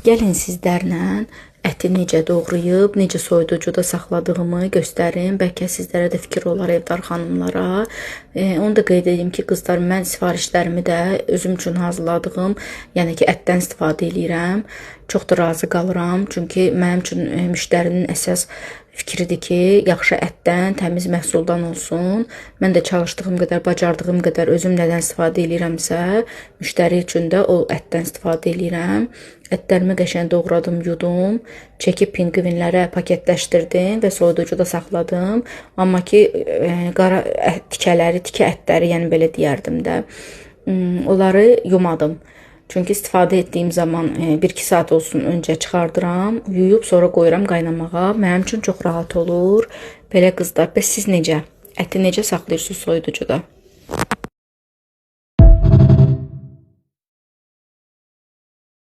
Gəlin sizlərlə əti necə doğrayıb, necə soyuducuda saxladığımı göstərim. Bəlkə sizlərə də fikir olar evdar xanımlara. Onu da qeyd edeyim ki, qızlar, mən sifarişlərimi də özüm üçün hazırladığım, yəni ki, ətdən istifadə edirəm. Çox da razı qalıram. Çünki mənim üçün müştərinin əsas fikridir ki, yaxşı ətdən, təmiz məhsuldan olsun. Mən də çalışdığım qədər, bacardığım qədər özüm nədən istifadə edirəmsə, müştəri üçün də o ətdən istifadə edirəm. Ətlərimi qəşəng doğradım, yudum. Çəkib pingvinlərə paketləşdirdim və soyuducuda saxladım. Amma ki, qara tikələri, tikə ətləri, yəni belə deyərdim də, onları yumadım. Çünki istifadə etdiyim zaman 1-2 saat olsun öncə çıxardıram, yuyub sonra qoyuram qaynamağa. Mənim üçün çox rahat olur. Belə qızlar, bəs siz necə? Əti necə saxlayırsınız soyuducuda?